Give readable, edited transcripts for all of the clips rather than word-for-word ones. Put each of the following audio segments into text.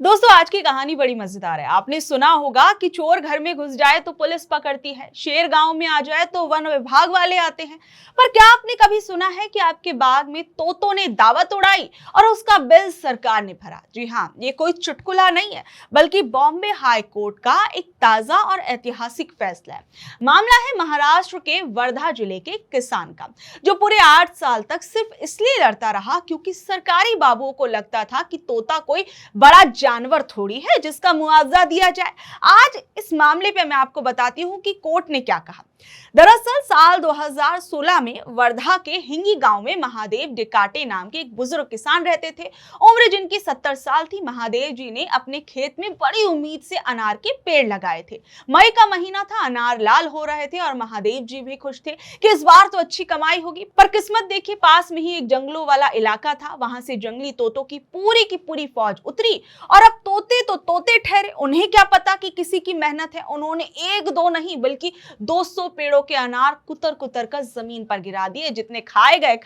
दोस्तों आज की कहानी बड़ी मजेदार है। आपने सुना होगा कि चोर घर में घुस जाए तो पुलिस पकड़ती है, शेर गांव में आ जाए तो वन विभाग वाले आते हैं। पर क्या आपने कभी सुना है कि आपके बाग में तोतों ने दावत उड़ाई और उसका बिल सरकार ने भरा? जी हाँ, ये कोई चुटकुला नहीं है, बल्कि बॉम्बे हाई कोर्ट का एक ताजा और ऐतिहासिक फैसला है। मामला है महाराष्ट्र के वर्धा जिले के किसान का, जो पूरे 8 साल तक सिर्फ इसलिए लड़ता रहा क्योंकि सरकारी बाबुओं को लगता था कि तोता कोई बड़ा जानवर थोड़ी है जिसका मुआवजा दिया जाए। आज इस मामले पे मैं आपको बताती हूँ कि कोर्ट ने क्या कहा। दरअसल साल 2016 में वर्धा के हिंगी गांव में महादेव डिकाटे नाम के एक बुजुर्ग किसान रहते थे। उम्र जिनकी 70 साल थी। महादेव जी ने अपने खेत में बड़ी उम्मीद से अनार के पेड़ लगाए थे। मई का महीना था, अनार लाल हो रहे थे और महादेव जी भी खुश थे कि इस बार तो अच्छी कमाई होगी। पर किस्मत देखिए, पास में ही एक जंगलों वाला इलाका था। वहां से जंगली तोतों की पूरी फौज उतरी और अब तोते तो तोते ठहरे। उन्हें क्या पता कि किसी की मेहनत है। उन्होंने एक दो नहीं बल्कि 200 पेड़ों के अनार कुतर कुतर कर जमीन पर गिरा दिए। जितने खाए गए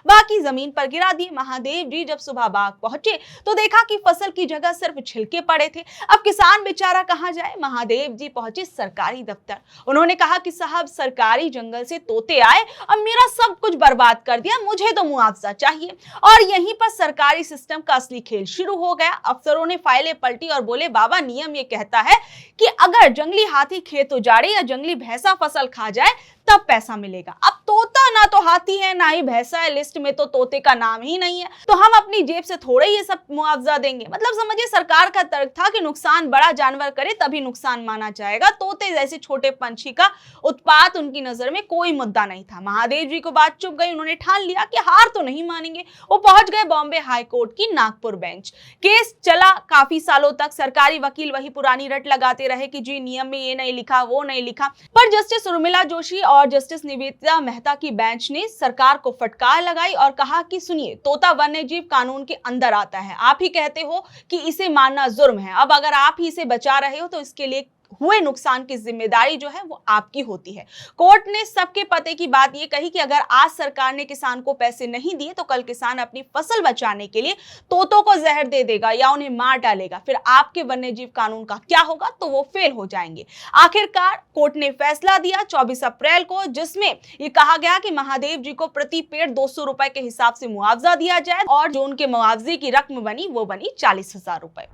बाकी जमीन पर गिरा दिए। महादेव जी जब सुबह बाग पहुंचे तो देखा कि फसल की जगह सिर्फ छिलके पड़े थे। अब किसान बेचारा कहां जाए? महादेव जी पहुंचे सरकारी दफ्तर। उन्होंने कहा कि साहब, सरकारी जंगल से तोते आए और मेरा सब कुछ बर्बाद कर दिया, मुझे तो मुआवजा चाहिए। और यहीं पर सरकारी सिस्टम का असली खेल शुरू हो गया। अफसरों ने फाइलें पलटी और बोले, बाबा नियम ये कहता है कि अगर जंगली हाथी खेत उजाड़े या जंगली भैंसा फसल खा जाए तब पैसा मिलेगा। अब तोता ना तो हाथी है ना ही भैंसा है, लिस्ट में तो तोते का नाम ही नहीं है, तो हम अपनी जेब से थोड़े ये सब मुआवजा देंगे। मतलब समझिए, सरकार का तर्क था कि नुकसान बड़ा जानवर करे तभी नुकसान माना जाएगा। तोते जैसे छोटे पंछी का उत्पात उनकी नजर में कोई मुद्दा नहीं था। महादेव जी को बात चुभ गई। उन्होंने ठान लिया कि हार तो नहीं मानेंगे। वो पहुंच गए बॉम्बे हाई कोर्ट की नागपुर बेंच। केस चला काफी सालों तक। सरकारी वकील वही पुरानी रट लगाते रहे कि जी नियम में ये नहीं लिखा, वो नहीं लिखा। पर जस्टिस उर्मिला जोशी और जस्टिस निवेदिता मेहता की बेंच ने सरकार को फटकार लगाई और कहा कि सुनिए, तोता वन्यजीव कानून के अंदर आता है। आप ही कहते हो कि इसे मानना जुर्म है। अब अगर आप ही इसे बचा रहे हो तो इसके लिए हुए नुकसान की जिम्मेदारी जो है वो आपकी होती है। कोर्ट ने सबके पते की बात ये कही कि अगर आज सरकार ने किसान को पैसे नहीं दिए तो कल किसान अपनी फसल बचाने के लिए तोतों को जहर दे देगा या उन्हें मार डालेगा। फिर आपके वन्यजीव कानून का क्या होगा? तो वो फेल हो जाएंगे। आखिरकार कोर्ट ने फैसला दिया 24 अप्रैल को, जिसमें ये कहा गया कि महादेव जी को प्रति पेड़ 200 रुपए के हिसाब से मुआवजा दिया जाए और जो उनके मुआवजे की रकम बनी वो बनी 40,000 रुपए।